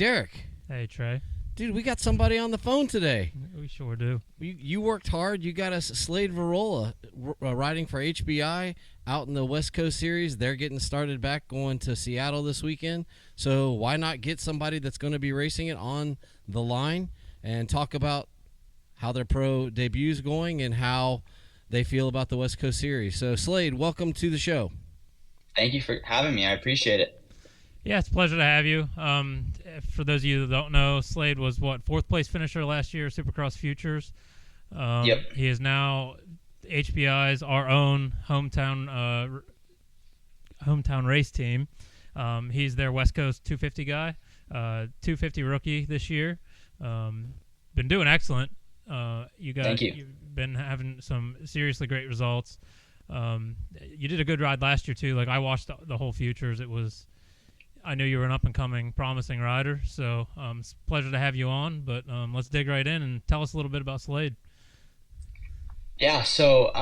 Derek. Hey, Trey. Dude, we got somebody on the phone today. We sure do. You worked hard. You got us Slade Varola riding for HBI out in the West Coast Series. They're getting started back going to Seattle this weekend. So why not get somebody that's going to be racing it on the line and talk about how their pro debut is going and how they feel about the West Coast Series. So, Slade, welcome to the show. Thank you for having me. I appreciate it. Yeah, it's a pleasure to have you. For those of you that don't know, Slade was, fourth place finisher last year, Supercross Futures. Yep. He is now HBI's, our own hometown race team. He's their West Coast 250 guy, 250 rookie this year. Been doing excellent. Thank you. You've been having some seriously great results. You did a good ride last year too. Like, I watched the whole Futures. I knew you were an up-and-coming, promising rider, so it's a pleasure to have you on. But let's dig right in and tell us a little bit about Slade. Yeah, so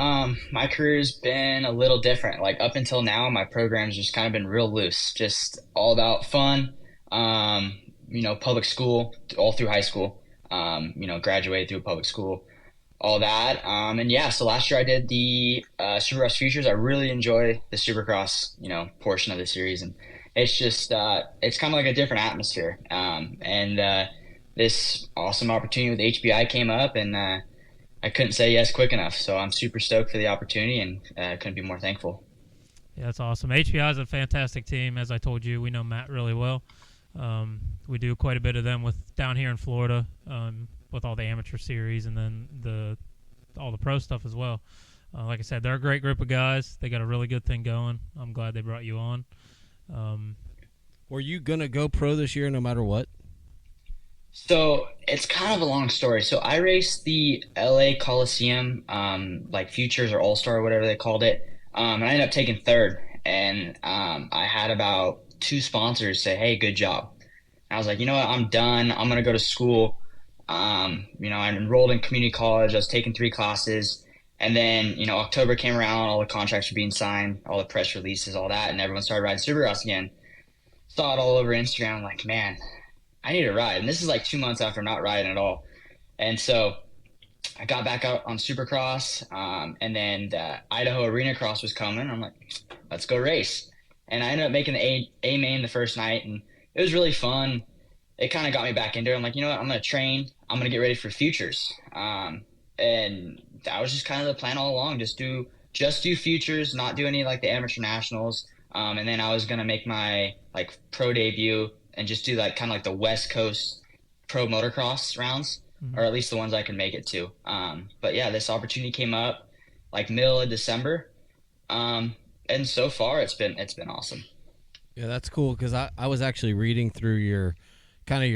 my career's been a little different. Like, up until now, my program's just kind of been real loose, just all about fun, public school, all through high school, graduated through public school, all that. So last year I did the Supercross Futures. I really enjoy the Supercross, portion of the series, and it's just it's kind of like a different atmosphere. This awesome opportunity with HBI came up, and I couldn't say yes quick enough. So I'm super stoked for the opportunity, and couldn't be more thankful. Yeah, that's awesome. HBI is a fantastic team. As I told you, we know Matt really well. We do quite a bit of them down here in Florida, with all the amateur series and then all the pro stuff as well. Like I said, they're a great group of guys. They got a really good thing going. I'm glad they brought you on. Were you going to go pro this year no matter what? So it's kind of a long story. So I raced the LA Coliseum, like Futures or All-Star or whatever they called it. And I ended up taking third. And I had about 2 sponsors say, hey, good job. And I was like, you know what? I'm done. I'm going to go to school. I enrolled in community college. I was taking 3 classes. And then, October came around. All the contracts were being signed, all the press releases, all that. And everyone started riding Supercross again. Saw it all over Instagram. I'm like, man, I need a ride. And this is like 2 months after not riding at all. And so I got back out on Supercross. And then the Idaho Arena Cross was coming. I'm like, let's go race. And I ended up making the A main the first night. And it was really fun. It kind of got me back into it. I'm like, you know what? I'm going to train. I'm going to get ready for Futures. And that was just kind of the plan all along. Just do Futures, not do any like the amateur nationals. And then I was going to make my like pro debut and just do like kind of like the West Coast pro motocross rounds, or at least the ones I could make it to. But yeah, this opportunity came up like middle of December. And so far it's been awesome. Yeah, that's cool, because I was actually reading through your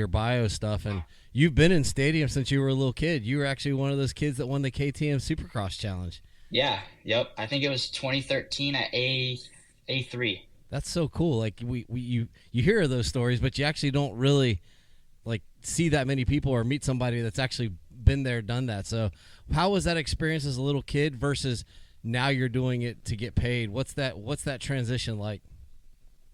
bio stuff, and you've been in stadium since you were a little kid. You were actually one of those kids that won the KTM Supercross Challenge. Yeah, yep. I think it was 2013 at A3. That's so cool. Like you hear of those stories, but you actually don't really like see that many people or meet somebody that's actually been there, done that. So how was that experience as a little kid versus now you're doing it to get paid? What's that transition like?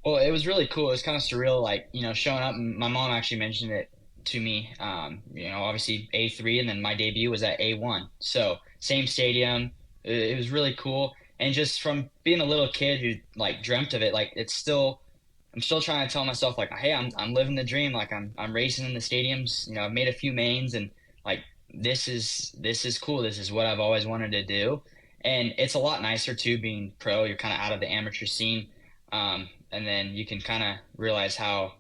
Well, it was really cool. It was kind of surreal, like, showing up. My mom actually mentioned it to me. Obviously A3, and then my debut was at A1. So same stadium. It was really cool. And just from being a little kid who like dreamt of it, like I'm still trying to tell myself like, hey, I'm living the dream. Like I'm racing in the stadiums. I've made a few mains, and like this is cool. This is what I've always wanted to do. And it's a lot nicer too, being pro. You're kind of out of the amateur scene. And then you can kind of realize how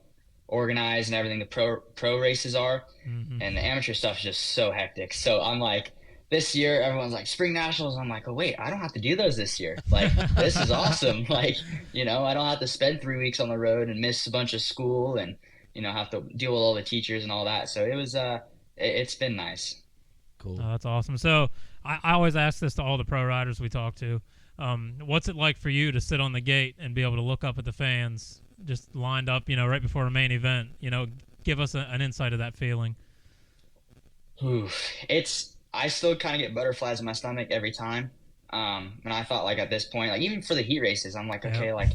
organized and everything the pro races are. Mm-hmm. And the amateur stuff is just so hectic. So I'm like, this year everyone's like spring nationals. I'm like, oh wait, I don't have to do those this year. Like, this is awesome. Like, I don't have to spend 3 weeks on the road and miss a bunch of school and, have to deal with all the teachers and all that. So it was, it's been nice. Cool. Oh, that's awesome. So I always ask this to all the pro riders we talk to. What's it like for you to sit on the gate and be able to look up at the fans just lined up, right before a main event? Give us an insight of that feeling. I still kind of get butterflies in my stomach every time. And I thought like at this point, like even for the heat races, I'm like, okay, like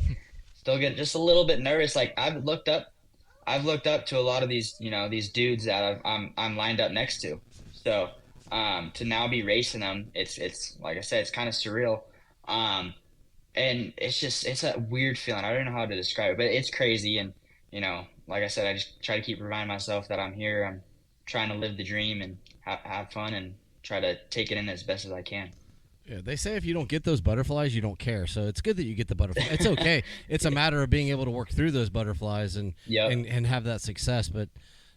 still get just a little bit nervous. Like I've looked up I've looked up to a lot of these, these dudes that I'm lined up next to. So to now be racing them, it's like I said, it's kind of surreal. Um, and it's a weird feeling. I don't know how to describe it, but it's crazy. And like I said, I just try to keep reminding myself that I'm here. I'm trying to live the dream and have fun and try to take it in as best as I can. Yeah, they say if you don't get those butterflies, you don't care. So it's good that you get the butterfly. It's okay. It's a matter of being able to work through those butterflies and Yep. and have that success. But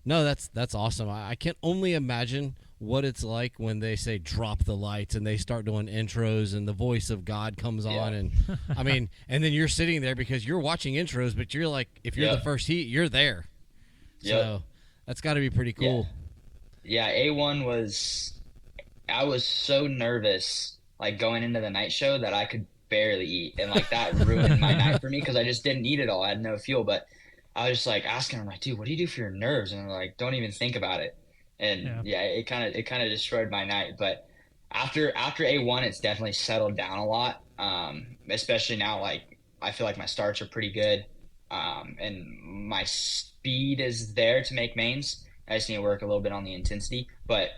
no, that's awesome. I can only imagine what it's like when they say drop the lights and they start doing intros and the voice of God comes on and I mean, and then you're sitting there because you're watching intros, but you're like, if you're the first heat, you're there. So that's got to be pretty cool. Yeah, A1 I was so nervous like going into the night show that I could barely eat, and like that ruined my night for me because I just didn't eat it all. I had no fuel, but I was just like asking them like, dude, what do you do for your nerves? And they're like, don't even think about it. And it kind of destroyed my night. But after A1, it's definitely settled down a lot. Especially now, like I feel like my starts are pretty good, and my speed is there to make mains. I just need to work a little bit on the intensity, but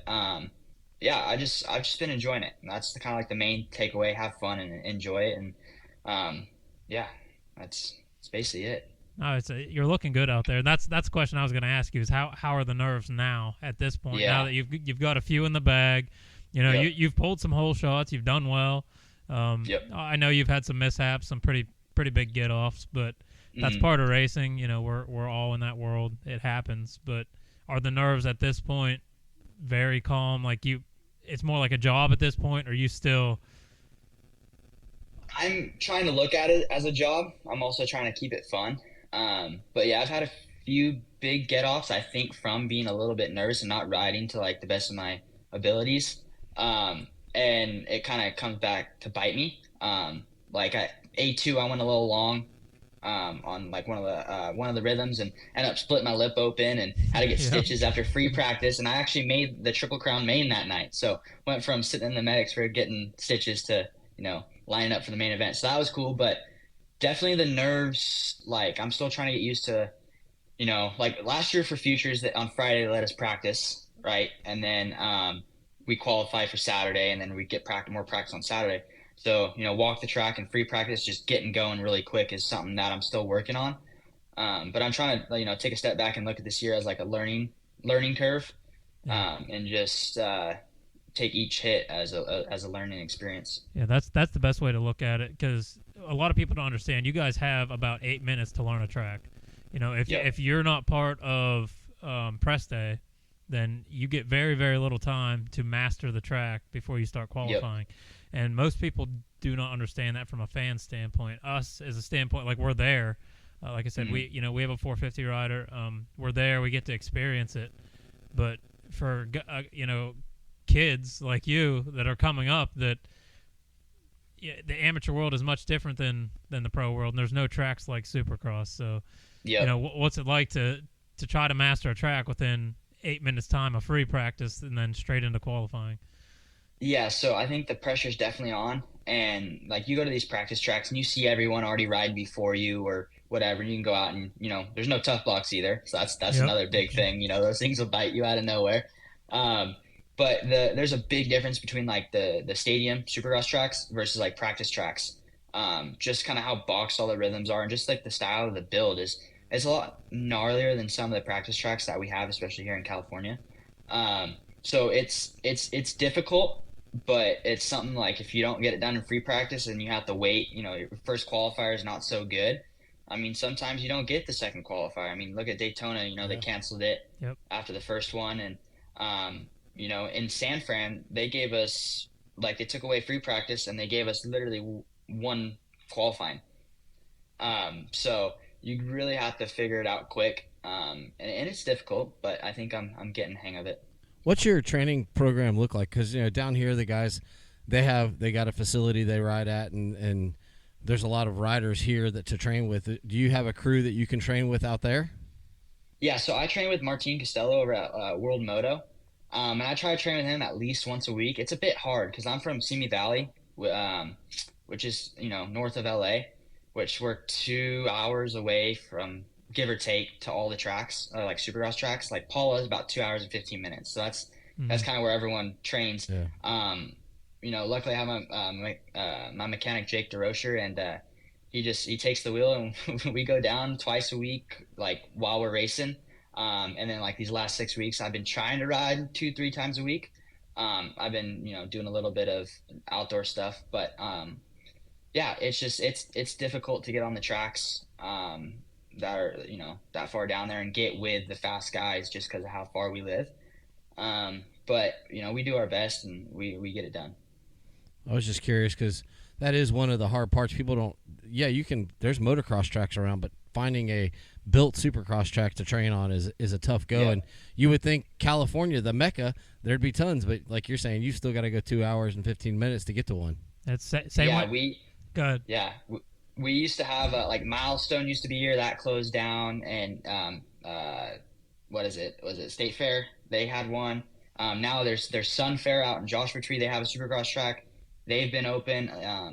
yeah, I've just been enjoying it. And that's kind of like the main takeaway. Have fun and enjoy it, and yeah, that's basically it. No, you're looking good out there. That's the question I was going to ask you is how are the nerves now at this point? Yeah. Now that you've got a few in the bag, you've pulled some hole shots, you've done well. I know you've had some mishaps, some pretty big get offs, but that's part of racing. We're all in that world. It happens. But are the nerves at this point very calm? Like it's more like a job at this point, or you still? I'm trying to look at it as a job. I'm also trying to keep it fun. But yeah, I've had a few big get offs, I think, from being a little bit nervous and not riding to like the best of my abilities. And it kind of comes back to bite me. Like at A2, I went a little long on like one of the rhythms and ended up splitting my lip open and had to get stitches after free practice. And I actually made the Triple Crown main that night. So went from sitting in the medics for getting stitches to, lining up for the main event. So that was cool, but definitely the nerves, like I'm still trying to get used to, like last year for futures that on Friday they let us practice, right? And then we qualify for Saturday and then we get more practice on Saturday. So, walk the track and free practice, just getting going really quick is something that I'm still working on. But I'm trying to, take a step back and look at this year as like a learning curve, and just take each hit as a learning experience. Yeah, that's the best way to look at it because a lot of people don't understand. You guys have about 8 minutes to learn a track. If you're not part of press day, then you get very, very little time to master the track before you start qualifying. And most people do not understand that from a fan standpoint. Us as a standpoint, like we're there. Like I said, we have a 450 rider. We're there. We get to experience it. But for kids like you that are coming up, that the amateur world is much different than the pro world, and there's no tracks like Supercross. So, what's it like to try to master a track within 8 minutes time of free practice and then straight into qualifying? Yeah, so I think the pressure's definitely on, and like you go to these practice tracks and you see everyone already ride before you or whatever, and you can go out and there's no tough blocks either, so that's another big thing. Those things will bite you out of nowhere. But there's a big difference between like the stadium Supercross tracks versus like practice tracks. Just kind of how boxed all the rhythms are, and just like the style of the build is a lot gnarlier than some of the practice tracks that we have, especially here in California. So it's difficult. But it's something like if you don't get it done in free practice and you have to wait, your first qualifier is not so good. I mean, sometimes you don't get the second qualifier. I mean, look at Daytona, they canceled it after the first one. And, in San Fran, they gave us, like, they took away free practice and they gave us literally one qualifying. So you really have to figure it out quick. And it's difficult, but I think I'm getting the hang of it. What's your training program look like? Because down here the guys, they got a facility they ride at, and there's a lot of riders here to train with. Do you have a crew that you can train with out there? Yeah, so I train with Martin Costello over at World Moto, and I try to train with him at least once a week. It's a bit hard because I'm from Simi Valley, which is north of LA, which we're 2 hours away from give or take, to all the tracks, like supercross tracks. Like Paula is about 2 hours and 15 minutes. So that's kind of where everyone trains. Yeah. Luckily I have my mechanic Jake DeRocher, and he takes the wheel, and we go down twice a week, like while we're racing. And then like these last 6 weeks, I've been trying to ride 2-3 times a week. I've been doing a little bit of outdoor stuff, but yeah, it's difficult to get on the tracks that are that far down there and get with the fast guys just because of how far we live. But we do our best, and we get it done. I was just curious because that is one of the hard parts. People don't. Yeah, you can. There's motocross tracks around, but finding a built supercross track to train on is a tough go. Yeah. And you would think California, the Mecca, there'd be tons, but like you're saying, you still got to go 2 hours and 15 minutes to get to one. That's same Yeah, way. Go ahead. Yeah, we used to have like Milestone used to be here, that closed down, and what is it? Was it State Fair? They had one. Now there's Sun Fair out in Joshua Tree. They have a supercross track. They've been open.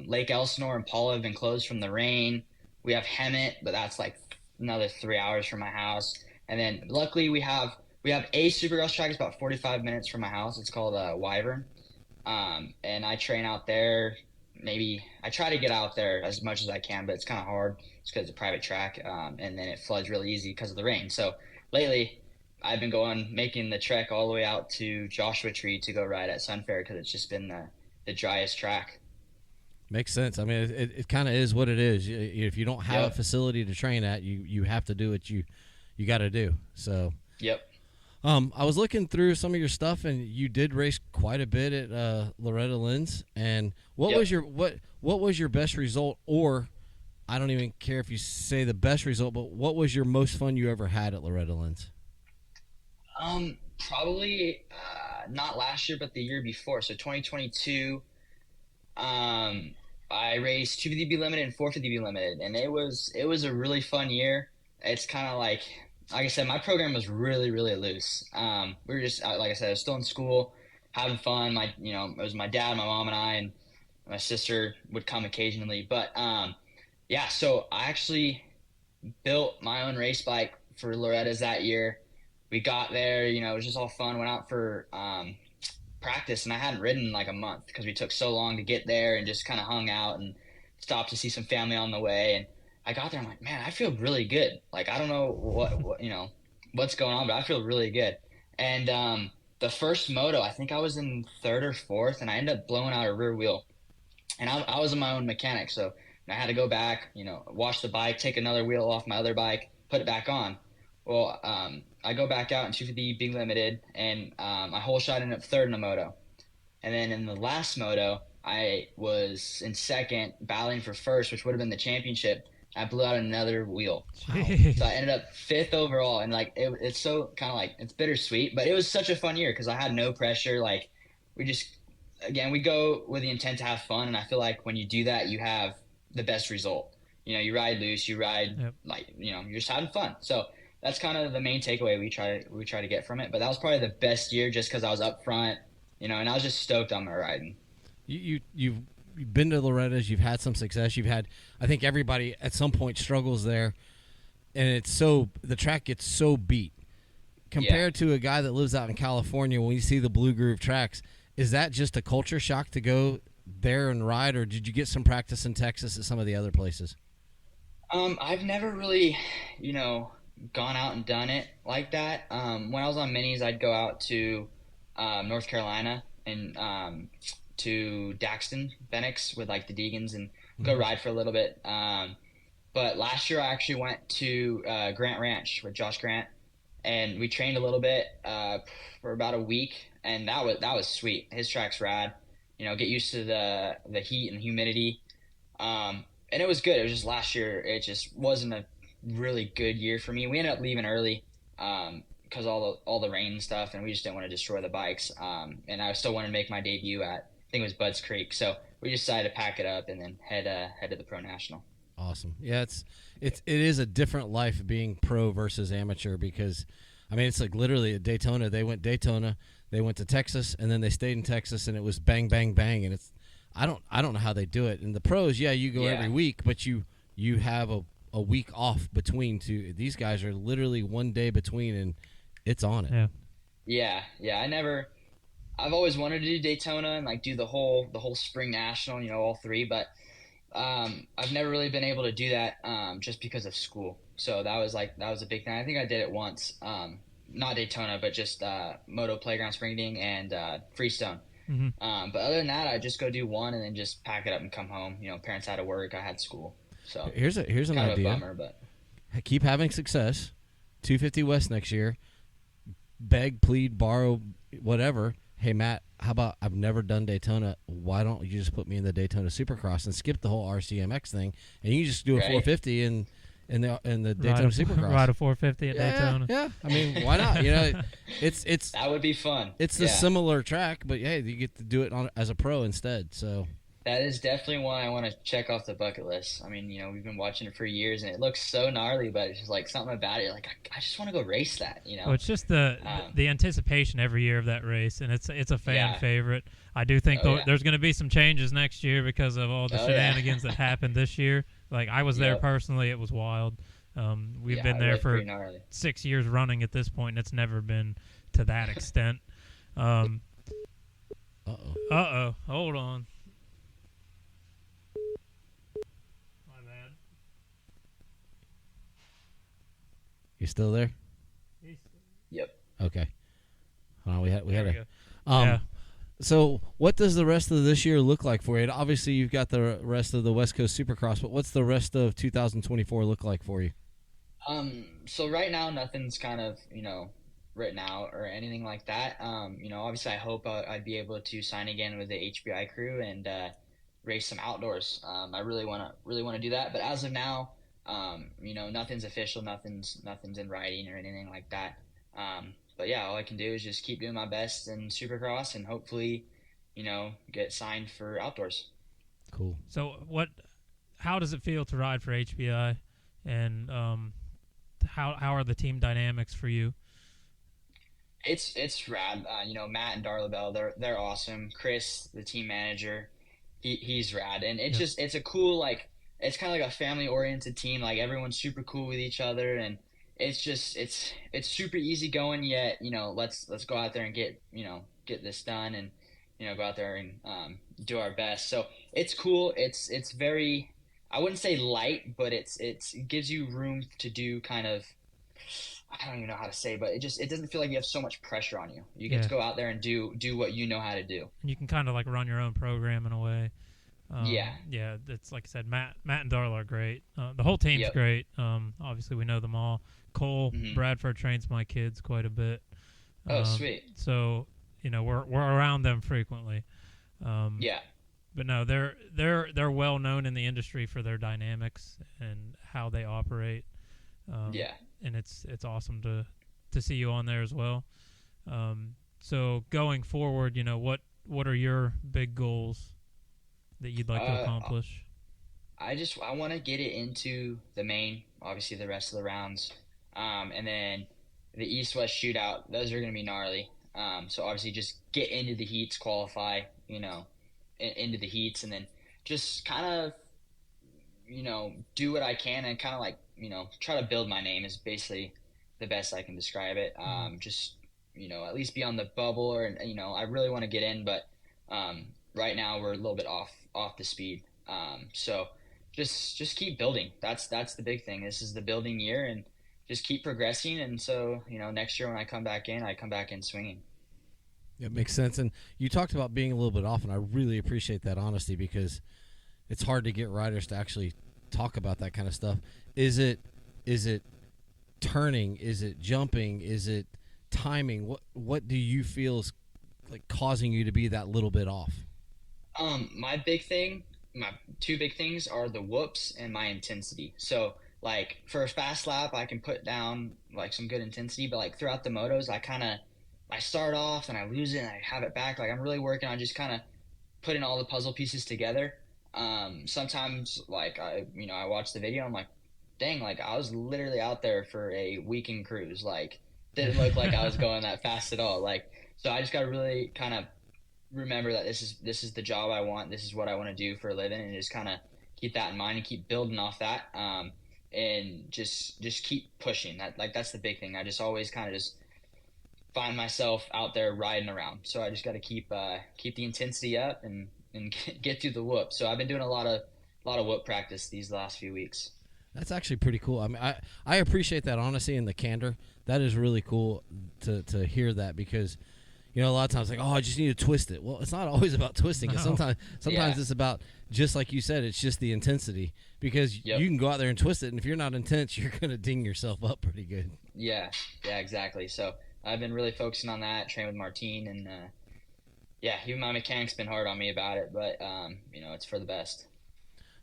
Lake Elsinore and Paula have been closed from the rain. We have Hemet, but that's like another 3 hours from my house. And then luckily we have a supercross track. It's about 45 minutes from my house. It's called Wyvern. And I train out there. Maybe I try to get out there as much as I can, but it's kind of hard just because it's a private track. And then it floods really easy because of the rain. So lately I've been making the trek all the way out to Joshua Tree to go ride at Sun Fair because it's just been the driest track. Makes sense. I mean, it kind of is what it is. If you don't have a facility to train at, you have to do what you got to do. So. Yep. I was looking through some of your stuff, and you did race quite a bit at Loretta Lynn's. And what was your best result? Or I don't even care if you say the best result, but what was your most fun you ever had at Loretta Lynn's? Probably not last year, but the year before. So 2022. I raced 250B Limited and 450B Limited, and it was a really fun year. It's kind of like I said, my program was really, really loose. We were just, like I said, I was still in school, having fun. It was my dad, my mom, and I, and my sister would come occasionally. But yeah, so I actually built my own race bike for Loretta's that year. We got there, it was just all fun. Went out for practice, and I hadn't ridden in like a month because we took so long to get there and just kind of hung out and stopped to see some family on the way. And I got there, I'm like, man, I feel really good. Like, I don't know what what's going on, but I feel really good. And the first moto, I think I was in third or fourth, and I ended up blowing out a rear wheel. And I was my own mechanic, so I had to go back, wash the bike, take another wheel off my other bike, put it back on. Well, I go back out in 250 Big Limited, and my whole shot ended up third in the moto. And then in the last moto, I was in second, battling for first, which would have been the championship. I blew out another wheel. Wow. So I ended up fifth overall, and like it's so kind of like it's bittersweet, but it was such a fun year because I had no pressure. Like we go with the intent to have fun, and I feel like when you do that, you have the best result. You ride loose, you ride you're just having fun. So that's kind of the main takeaway we try to get from it. But that was probably the best year just because I was up front, and I was just stoked on my riding. You've been to Loretta's, you've had some success. You've had, I think everybody at some point struggles there, and the track gets so beat compared to a guy that lives out in California. When you see the Blue Groove tracks, is that just a culture shock to go there and ride, or did you get some practice in Texas at some of the other places? I've never really, gone out and done it like that. When I was on minis, I'd go out to North Carolina and to Daxton, Phoenix with like the Deegans and go ride for a little bit. But last year I actually went to Grant Ranch with Josh Grant, and we trained a little bit for about a week, and that was sweet. His track's rad. Get used to the heat and humidity. And it was good. It was just last year it just wasn't a really good year for me. We ended up leaving early because all the rain and stuff, and we just didn't want to destroy the bikes. And I still wanted to make my debut at, I think it was Budds Creek. So we decided to pack it up and then head to the Pro National. Awesome. Yeah, it is a different life being pro versus amateur because, I mean, it's like literally at Daytona. They went Daytona, they went to Texas, and then they stayed in Texas, and it was bang, bang, bang. And I don't know how they do it. And the pros, you go every week, but you have a a week off between two. These guys are literally one day between, and it's on it. Yeah. Yeah. I've always wanted to do Daytona and like do the whole spring national, all three, but I've never really been able to do that just because of school. So that was a big thing. I think I did it once, not Daytona, but just Moto Playground Springding and Freestone. Hmm. But other than that, I just go do one and then just pack it up and come home. Parents had to work, I had school, so Here's an kind of a idea. bummer. But Keep having success. 250 West next year. Beg, plead, borrow, whatever. Hey Matt, how about I've never done Daytona? Why don't you just put me in the Daytona Supercross and skip the whole RCMX thing, and you just do a Right. 450 in the Daytona Supercross? Ride a 450 at yeah, Daytona. Yeah, I mean, why not? It's that would be fun. it's a similar track, but hey, you get to do it as a pro instead. So That is definitely one I want to check off the bucket list. I mean, we've been watching it for years, and it looks so gnarly, but it's just like something about it. Like I just want to go race that. Well, it's just the anticipation every year of that race, and it's a fan favorite. I do think there's going to be some changes next year because of all the shenanigans that happened this year. Like I was there personally; it was wild. We've been there for 6 years running at this point, and it's never been to that extent. Hold on. You still there? Yep. Okay. We had There we a. go. Yeah. So, what does the rest of this year look like for you? Obviously, you've got the rest of the West Coast Supercross, but what's the rest of 2024 look like for you? So right now, nothing's kind of written out or anything like that. Obviously, I hope I'd be able to sign again with the HBI crew and race some outdoors. I really want to do that, but as of now, nothing's official, nothing's in writing or anything like that. But yeah, all I can do is just keep doing my best in Supercross and hopefully, get signed for outdoors. Cool. So how does it feel to ride for HBI, and how are the team dynamics for you? It's rad. Matt and Darla Bell, they're awesome. Chris, the team manager, he's rad, and it's a cool, like, it's kind of like a family oriented team. Like everyone's super cool with each other, and it's super easy going. Yet let's go out there and get this done, and go out there and do our best. So it's cool. It's very, I wouldn't say light, but it gives you room to do kind of, I don't even know how to say, but it doesn't feel like you have so much pressure on you. You get to go out there and do what you know how to do. And you can kind of like run your own program in a way. Yeah. It's like I said, Matt and Darla are great. The whole team's great. Obviously, we know them all. Cole Bradford trains my kids quite a bit. Oh, sweet. So we're around them frequently. But no, they're well known in the industry for their dynamics and how they operate. And it's awesome to see you on there as well. So going forward, what are your big goals that you'd like to accomplish? I want to get it into the main, obviously the rest of the rounds, and then the East-West shootout. Those are going to be gnarly. So obviously just get into the heats, qualify, into the heats, and then just kind of, do what I can and kind of like, try to build my name is basically the best I can describe it. Just, at least be on the bubble, or, I really want to get in, but right now we're a little bit off the speed. So just keep building. That's the big thing. This is the building year, and just keep progressing. And so, next year when I come back in swinging. It makes sense. And you talked about being a little bit off, and I really appreciate that honesty, because it's hard to get riders to actually talk about that kind of stuff. Is it turning? Is it jumping? Is it timing? What do you feel is like causing you to be that little bit off? My two big things are the whoops and my intensity. So like for a fast lap, I can put down like some good intensity, but like throughout the motos, I start off and I lose it and I have it back. Like I'm really working on just kind of putting all the puzzle pieces together. Sometimes like I watch the video, I'm like, dang, like I was literally out there for a weekend cruise. Like didn't look like I was going that fast at all. Like, so I just got to really kind of remember that this is the job I want. This is what I want to do for a living, and just kind of keep that in mind and keep building off that. and just keep pushing. That's the big thing. I just always kind of just find myself out there riding around. So I just got to keep the intensity up and get through the whoop. So I've been doing a lot of whoop practice these last few weeks. That's actually pretty cool. I mean, I appreciate that honesty and the candor. That is really cool to hear that, because a lot of times like, oh, I just need to twist it. Well, it's not always about twisting. No. Sometimes it's about, just like you said, it's just the intensity, because you can go out there and twist it, and if you're not intense, you're gonna ding yourself up pretty good. Yeah, exactly. So I've been really focusing on that, train with Martine, and even my mechanic's been hard on me about it, but it's for the best.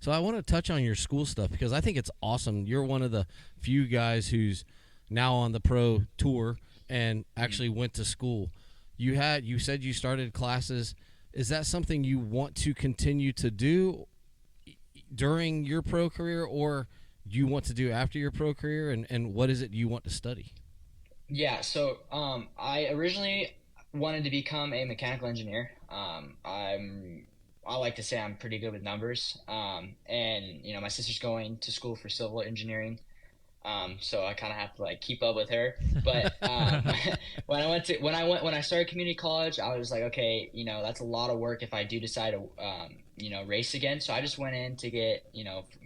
So I want to touch on your school stuff, because I think it's awesome. You're one of the few guys who's now on the pro tour and actually went to school. You said you started classes. Is that something you want to continue to do during your pro career, or you want to do after your pro career, and what is it you want to study? Yeah, so I originally wanted to become a mechanical engineer. I like to say I'm pretty good with numbers. And my sister's going to school for civil engineering. So I kind of have to like keep up with her. But when I started community college, I was like, okay, that's a lot of work if I do decide to race again. So I just went in to get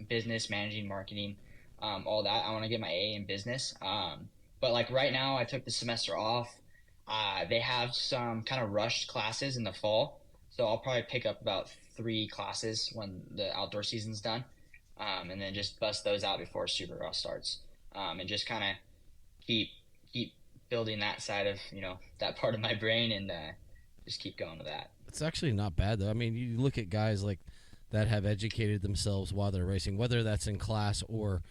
business, managing, marketing, all that. I want to get my A in business. But like right now, I took the semester off. They have some kind of rushed classes in the fall. So I'll probably pick up about 3 classes when the outdoor season's done, and then just bust those out before Supercross starts, and just kind of keep building that side of that part of my brain, and just keep going with that. It's actually not bad though. I mean, you look at guys like that have educated themselves while they're racing, whether that's in class or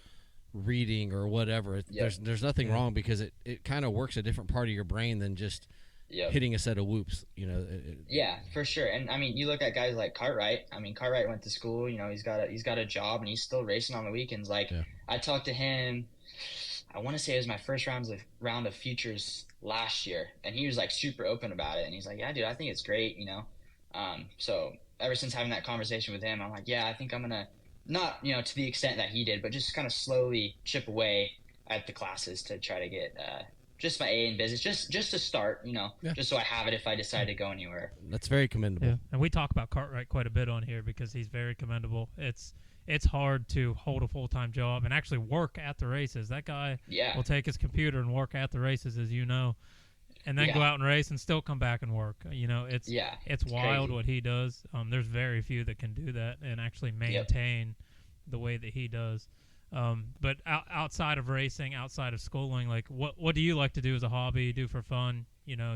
reading or whatever. There's nothing wrong, because it kind of works a different part of your brain than just hitting a set of whoops, Yeah, for sure. And I mean, you look at guys like Cartwright. I mean, Cartwright went to school. He's got a job, and he's still racing on the weekends. Like, I talked to him. I want to say it was my first round of futures last year, and he was like super open about it. And he's like, "Yeah, dude, I think it's great." So ever since having that conversation with him, I'm like, "Yeah, I think I'm gonna not to the extent that he did, but just kind of slowly chip away at the classes to try to get." Just my A in business, just to start, just so I have it if I decide to go anywhere. That's very commendable. Yeah. And we talk about Cartwright quite a bit on here, because he's very commendable. It's hard to hold a full-time job and actually work at the races. That guy will take his computer and work at the races, as you know, and then go out and race and still come back and work. It's wild crazy what he does. There's very few that can do that and actually maintain the way that he does. But outside of racing, outside of schooling, like what do you like to do as a hobby, do for fun,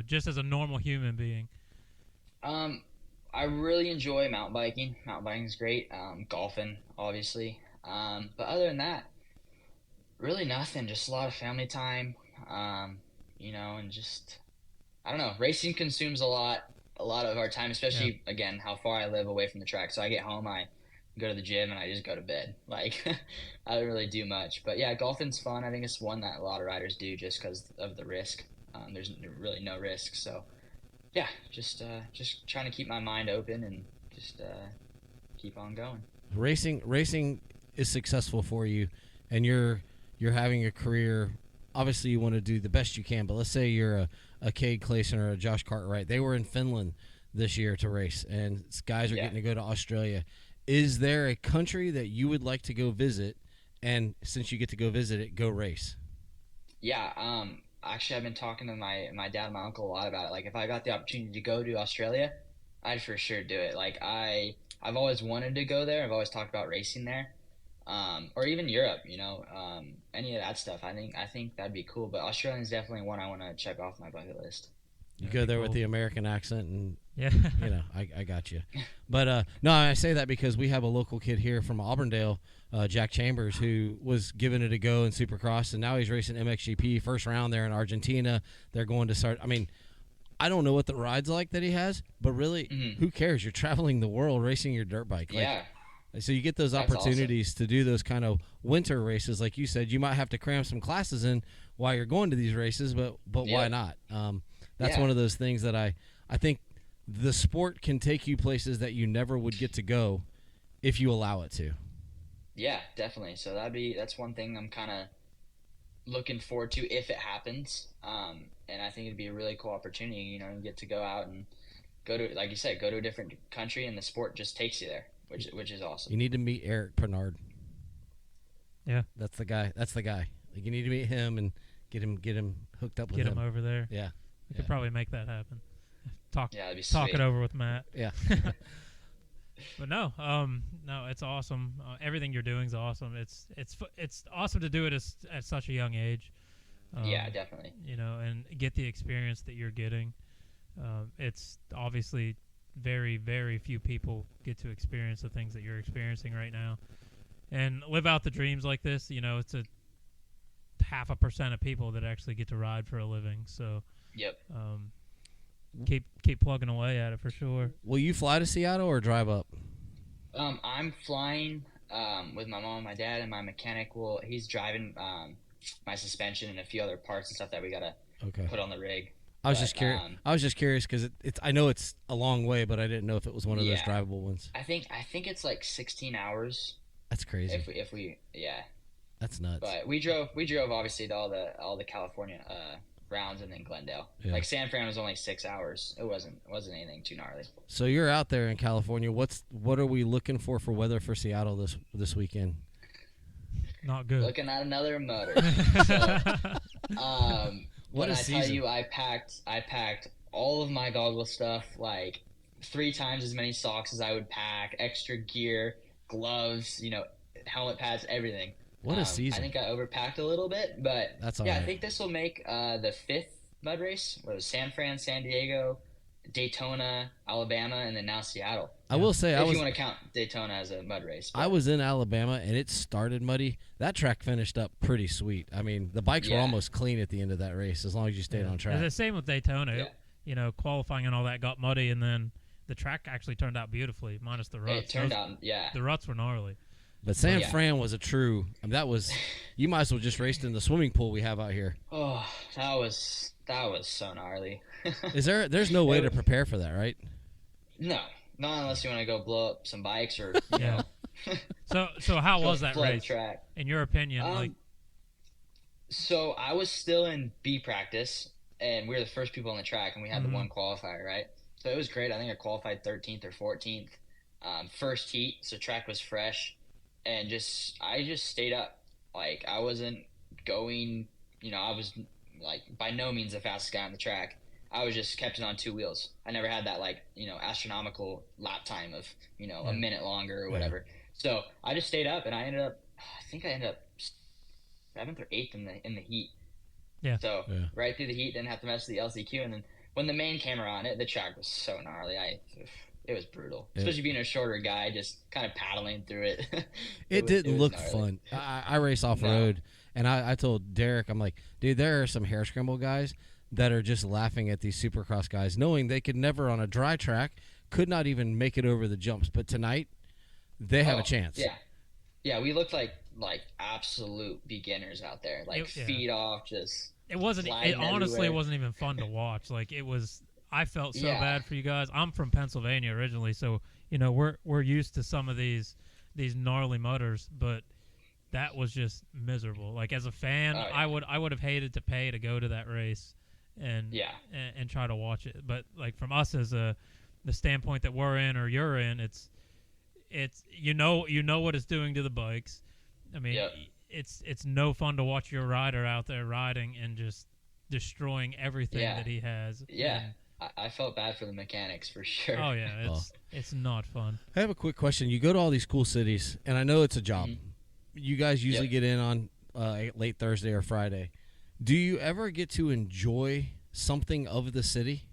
just as a normal human being? I really enjoy mountain biking. Mountain biking is great. Golfing, obviously. But other than that, really nothing. Just a lot of family time, and just, I don't know. Racing consumes a lot of our time, especially, again, how far I live away from the track. So I get home, I go to the gym, and I just go to bed. Like, I don't really do much. But yeah, golfing's fun. I think it's one that a lot of riders do just because of the risk. There's really no risk. So yeah, just trying to keep my mind open and just keep on going. Racing is successful for you, and you're having a career. Obviously, you want to do the best you can. But let's say you're a Cade Clayson or a Josh Cartwright. They were in Finland this year to race, and guys are getting to go to Australia. Is there a country that you would like to go visit, and since you get to go visit it, go race? Yeah, actually, I've been talking to my dad and my uncle a lot about it. Like, if I got the opportunity to go to Australia, I'd for sure do it. Like, I've always wanted to go there. I've always talked about racing there, or even Europe. Any of that stuff. I think that'd be cool. But Australia's definitely one I want to check off my bucket list. You go there with the American accent, and I got you. But no, I say that because we have a local kid here from Auburndale, Jack Chambers, who was giving it a go in Supercross, and now he's racing MXGP first round there in Argentina. They're going to start. I mean, I don't know what the ride's like that he has, but really, who cares? You're traveling the world racing your dirt bike. So you get those opportunities to do those kind of winter races, like you said. You might have to cram some classes in while you're going to these races, but why not? That's one of those things that I think the sport can take you places that you never would get to go if you allow it to. Yeah, definitely. So that's one thing I'm kind of looking forward to if it happens. And I think it'd be a really cool opportunity. You get to go out and go to, like you said, go to a different country, and the sport just takes you there, which is awesome. You need to meet Eric Pernard. Yeah. That's the guy. That's the guy. Like, you need to meet him and get him hooked up with Get him. him over there. Yeah. We could probably make that happen. Yeah, that'd be Talk sweet. it over with Matt. Yeah. But no, it's awesome. Everything you're doing is awesome. It's awesome to do it at such a young age. Yeah, definitely. And get the experience that you're getting. It's obviously very, very few people get to experience the things that you're experiencing right now, and live out the dreams like this. It's a 0.5% of people that actually get to ride for a living. So, Yep. Keep plugging away at it for sure. Will you fly to Seattle or drive up? I'm flying with my mom and my dad, and my mechanic he's driving my suspension and a few other parts and stuff that we gotta put on the rig. I was just curious. I was just curious because it's. I know it's a long way, but I didn't know if it was one of those drivable ones. I think it's like 16 hours. That's crazy. If we That's nuts. But we drove obviously to all the California rounds, and then Glendale. Yeah. Like San Fran was only 6 hours. It wasn't anything too gnarly. So you're out there in California. What are we looking for weather for Seattle this weekend? Not good. Looking at another motor. So, when I tell you, I packed all of my goggle stuff, like 3 times as many socks as I would pack, extra gear, gloves, helmet pads, everything. What a season! I think I overpacked a little bit, but that's all right. right. I think this will make the 5th mud race. What was San Fran, San Diego, Daytona, Alabama, and then now Seattle. I will say, if you want to count Daytona as a mud race. But I was in Alabama, and it started muddy. That track finished up pretty sweet. I mean, the bikes were almost clean at the end of that race, as long as you stayed on track. It's the same with Daytona. Yeah. Qualifying and all that got muddy, and then the track actually turned out beautifully, minus the ruts. It turned out, The ruts were gnarly. But San Fran was a true. I mean, that was. You might as well just raced in the swimming pool we have out here. Oh, that was so gnarly. There's no way to prepare for that, right? No, not unless you want to go blow up some bikes or So how was that race? Track. In your opinion, So I was still in B practice, and we were the first people on the track, and we had the one qualifier, right? So it was great. I think I qualified 13th or 14th, first heat. So track was fresh, and I just stayed up. Like, I wasn't going. I was like by no means the fastest guy on the track. I was just kept it on 2 wheels. I never had that astronomical lap time of a minute longer or whatever. So I just stayed up, and I ended up 7th or 8th in the heat. Yeah. So right through the heat, didn't have to mess with the LCQ, and then when the main came around, the track was so gnarly. It was brutal, especially being a shorter guy, just kind of paddling through it. It didn't look fun. I race off road, and I told Derek, I'm like, dude, there are some hair scramble guys that are just laughing at these Supercross guys, knowing they could never on a dry track, could not even make it over the jumps. But tonight, they have a chance. Yeah, we looked like absolute beginners out there, feet off, just. It wasn't. It honestly wasn't even fun to watch. Like, it was. I felt so bad for you guys. I'm from Pennsylvania originally, so we're used to some of these gnarly mutters, but that was just miserable. Like, as a fan, I would have hated to pay to go to that race and try to watch it. But like, from us as the standpoint that we're in or you're in, it's what it's doing to the bikes. I mean, it's no fun to watch your rider out there riding and just destroying everything that he has. Yeah. I felt bad for the mechanics for sure. Oh yeah, it's not fun. I have a quick question. You go to all these cool cities, and I know it's a job. Mm-hmm. You guys usually get in on late Thursday or Friday. Do you ever get to enjoy something of the city?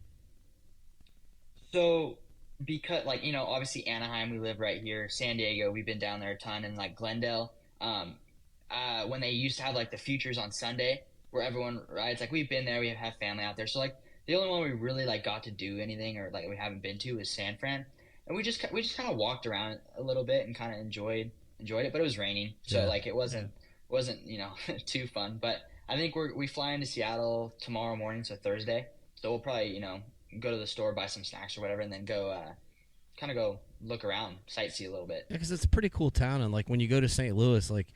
So, because obviously Anaheim, we live right here. San Diego, we've been down there a ton, and Glendale. When they used to have the futures on Sunday, where everyone rides, we've been there. We have family out there, so the only one we really got to do anything or we haven't been to is San Fran, and we just kind of walked around a little bit and kind of enjoyed it, but it was raining, so it wasn't too fun. But I think we fly into Seattle tomorrow morning, so Thursday. So we'll probably go to the store, buy some snacks or whatever, and then go kind of go look around, sightsee a little bit. Yeah, because it's a pretty cool town, and like when you go to St. Louis, like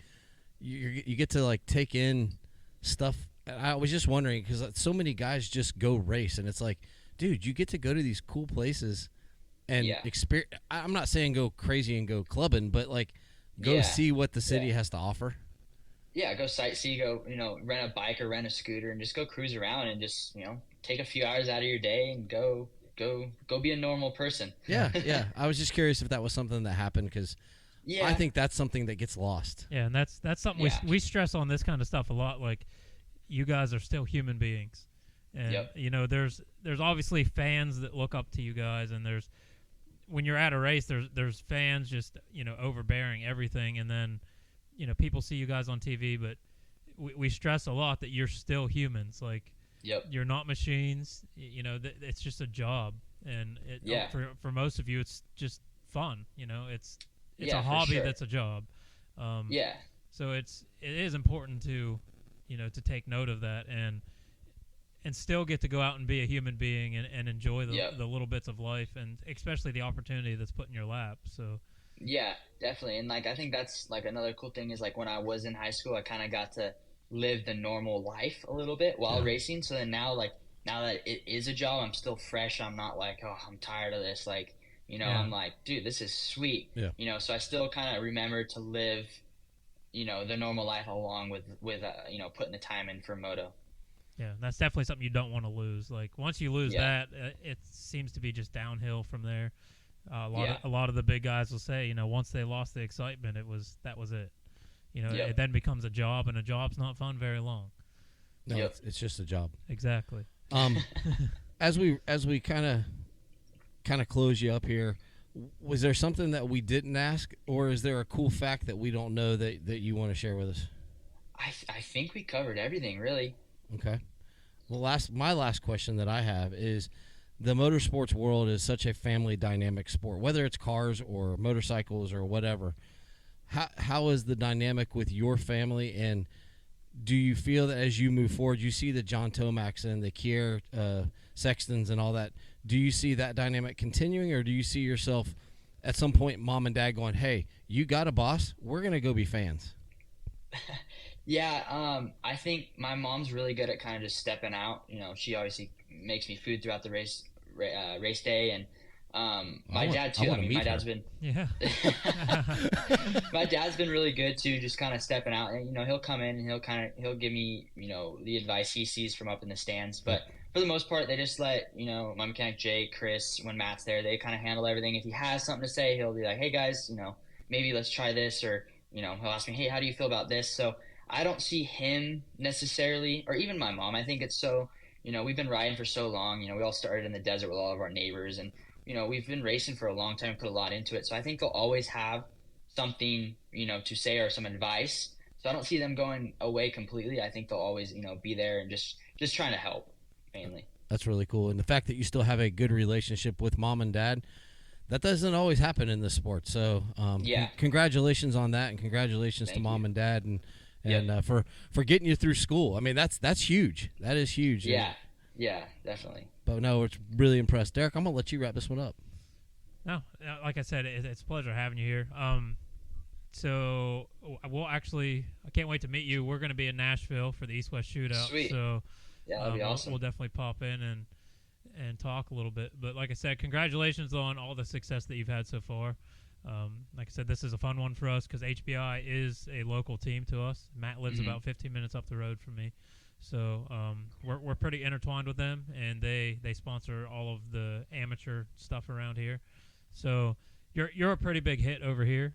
you get to like take in stuff. And I was just wondering because so many guys just go race, and it's like, dude, you get to go to these cool places and Yeah. experience. I'm not saying go crazy and go clubbing, but like go see what the city has to offer. Yeah, go sightsee, go, rent a bike or rent a scooter and just go cruise around and just, take a few hours out of your day and go be a normal person. Yeah, yeah. I was just curious if that was something that happened because Yeah. I think that's something that gets lost. Yeah, and that's something we stress on this kind of stuff a lot. Like, you guys are still human beings, and there's obviously fans that look up to you guys, and there's when you're at a race, there's fans just overbearing everything, and then people see you guys on TV, but we stress a lot that you're still humans. Like, you're not machines. It's just a job, and for most of you, it's just fun. It's a hobby that's a job. So it is important to to take note of that and still get to go out and be a human being and enjoy the little bits of life, and especially the opportunity that's put in your lap. So. Yeah, definitely. And like I think that's like another cool thing is like when I was in high school, I kind of got to live the normal life a little bit while racing. So then now that it is a job, I'm still fresh. I'm not like, oh, I'm tired of this. Like, I'm like, dude, this is sweet. Yeah. So I still kind of remember to live, the normal life along with putting the time in for moto. Yeah, that's definitely something you don't want to lose. Like once you lose that, it seems to be just downhill from there. A lot of the big guys will say, once they lost the excitement, that was it. It then becomes a job, and a job's not fun very long. No, it's just a job. Exactly. As we kind of close you up here, was there something that we didn't ask, or is there a cool fact that we don't know that you want to share with us? I think we covered everything, really. Okay. Well, my last question that I have is, the motorsports world is such a family dynamic sport, whether it's cars or motorcycles or whatever. How is the dynamic with your family, and do you feel that as you move forward, you see the John Tomacs and the Kier Sextons and all that, do you see that dynamic continuing, or do you see yourself at some point, mom and dad going, hey, you got a boss, we're going to go be fans? I think my mom's really good at kind of just stepping out. She obviously makes me food throughout the race day, and my dad too. My dad's been my dad's been really good too, just kind of stepping out. And he'll come in and he'll give me the advice he sees from up in the stands. But for the most part, they just let my mechanic Jay, Chris, when Matt's there, they kind of handle everything. If he has something to say, he'll be like, "Hey guys, maybe let's try this," or he'll ask me, "Hey, how do you feel about this?" So I don't see him necessarily, or even my mom. I think it's so. We've been riding for so long. We all started in the desert with all of our neighbors, and we've been racing for a long time, put a lot into it. So I think they'll always have something, to say or some advice. So I don't see them going away completely. I think they'll always, be there and just trying to help, mainly. That's really cool. And the fact that you still have a good relationship with mom and dad, that doesn't always happen in this sport. So congratulations on that, and congratulations to mom and dad, and for getting you through school. I mean, that's huge. That is huge. Yeah, definitely. But no, it's really impressed. Derek, I'm gonna let you wrap this one up. No, like I said, it's a pleasure having you here. So I can't wait to meet you. We're going to be in Nashville for the East-West Shootout. Sweet. So that'll be awesome. We'll definitely pop in and talk a little bit. But like I said, congratulations on all the success that you've had so far. Like I said, this is a fun one for us because HBI is a local team to us. Matt lives about 15 minutes up the road from me. So we're pretty intertwined with them, and they sponsor all of the amateur stuff around here. So you're a pretty big hit over here.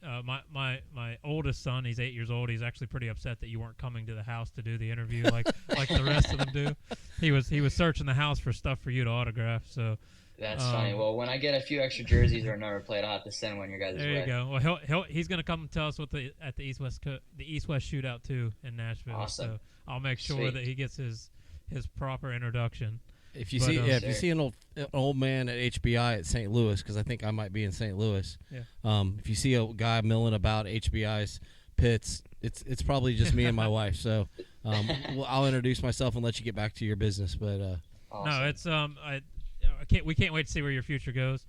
My oldest son, he's 8 years old. He's actually pretty upset that you weren't coming to the house to do the interview like the rest of them do. He was searching the house for stuff for you to autograph. So that's funny. Well, when I get a few extra jerseys or a number plate, I'll have to send one your guys' way. There you go. Well, he's going to come and tell us at the East-West Shootout too in Nashville. Awesome. So I'll make sure that he gets his proper introduction. If you see an old man at HBI at St. Louis, because I think I might be in St. Louis. Yeah. If you see a guy milling about HBI's pits, it's probably just me and my wife. So I'll introduce myself and let you get back to your business. But awesome. No, it's we can't wait to see where your future goes.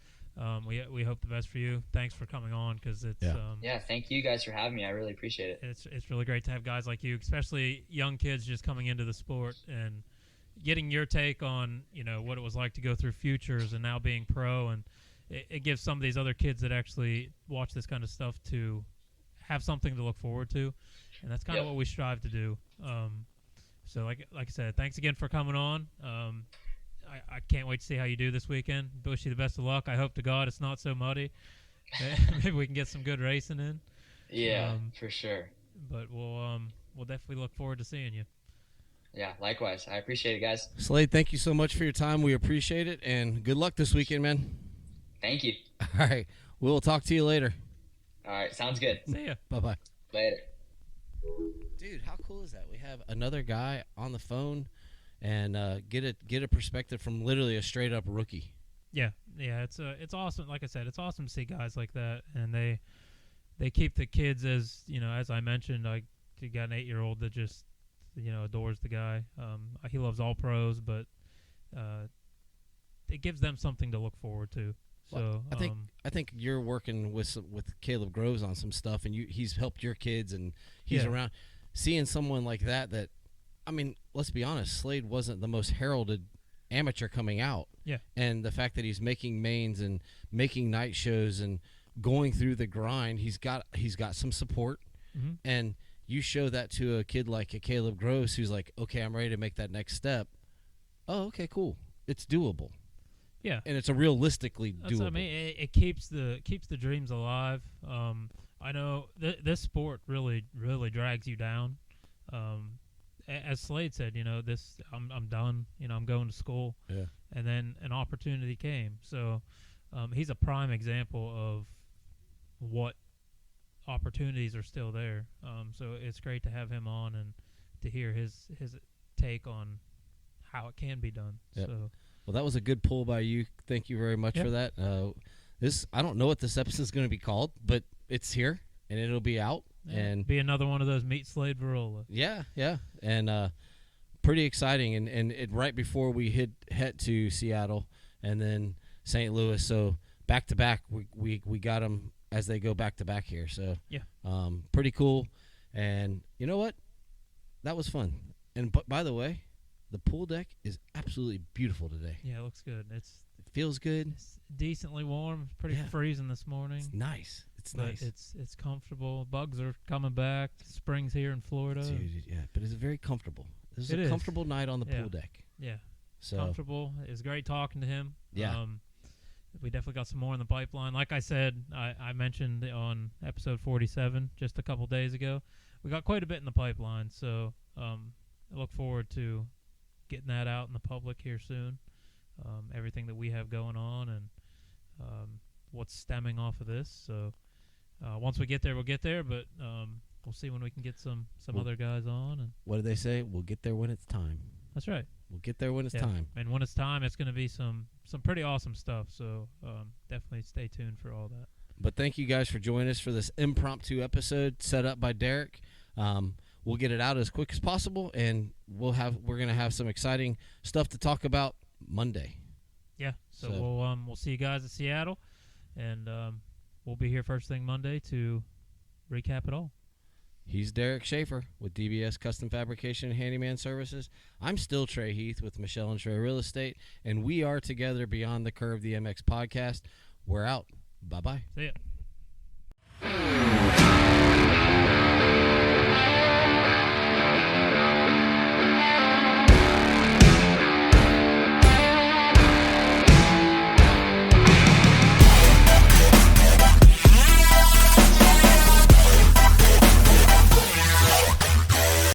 we hope the best for you. Thanks for coming on because it's yeah. Thank you guys for having me. I really appreciate it. It's really great to have guys like you, especially young kids just coming into the sport and getting your take on what it was like to go through futures and now being pro, and it gives some of these other kids that actually watch this kind of stuff to have something to look forward to, and that's kind of what we strive to do. So like I said, thanks again for coming on. I can't wait to see how you do this weekend. Wish you the best of luck. I hope to God it's not so muddy. Maybe we can get some good racing in. Yeah, for sure. But we'll definitely look forward to seeing you. Yeah, likewise. I appreciate it, guys. Slade, thank you so much for your time. We appreciate it, and good luck this weekend, man. Thank you. All right. We'll talk to you later. All right, sounds good. See ya. Bye-bye. Later. Dude, how cool is that? We have another guy on the phone and get a perspective from literally a straight up rookie. Yeah, it's awesome. Like I said, it's awesome to see guys like that, and they keep the kids as I mentioned. You got an 8-year-old that just adores the guy. He loves all pros, but it gives them something to look forward to. So well, I think you're working with Caleb Groves on some stuff, and he's helped your kids, and he's around. Seeing someone like that, I mean, let's be honest, Slade wasn't the most heralded amateur coming out. Yeah. And the fact that he's making mains and making night shows and going through the grind, he's got some support. Mm-hmm. And you show that to a kid like a Caleb Groves who's like, okay, I'm ready to make that next step. Oh, okay, cool. It's doable. Yeah. And it's a realistically That's doable. what I mean. It keeps the dreams alive. I know this sport really drags you down. As Slade said, I'm done. I'm going to school. Yeah. And then an opportunity came. So he's a prime example of what opportunities are still there. So it's great to have him on and to hear his take on how it can be done. Yep. So. Well, that was a good pull by you. Thank you very much for that. I don't know what this episode is going to be called, but it's here and it'll be out. Yeah, and be another one of those meet Slade Varola. Yeah, and pretty exciting. And it right before we head to Seattle and then St. Louis. So back to back, we got them as they go back to back here. So pretty cool. And you know what? That was fun. And by the way, the pool deck is absolutely beautiful today. Yeah, it looks good. It feels good. It's decently warm. It's pretty freezing this morning. It's nice. It's comfortable. Bugs are coming back. Spring's here in Florida. Dude, yeah, but it's very comfortable. This is a comfortable night on the pool deck. Yeah, so comfortable. It was great talking to him. Yeah. We definitely got some more in the pipeline. Like I said, I mentioned on episode 47 just a couple days ago, we got quite a bit in the pipeline. So I look forward to getting that out in the public here soon. Everything that we have going on and what's stemming off of this. So once we get there, we'll get there. But we'll see when we can get some other guys on. And what do they say? We'll get there when it's time. That's right. We'll get there when it's time. And when it's time, it's going to be some pretty awesome stuff. So definitely stay tuned for all that. But thank you guys for joining us for this impromptu episode set up by Derac. We'll get it out as quick as possible, and we're going to have some exciting stuff to talk about Monday. Yeah. So we'll see you guys at Seattle, and we'll be here first thing Monday to recap it all. He's Derac Schaefer with DBS Custom Fabrication and Handyman Services. I'm still Trey Heath with Michelle and Trey Real Estate, and we are together Beyond the Curve, the MX podcast. We're out. Bye-bye. See ya.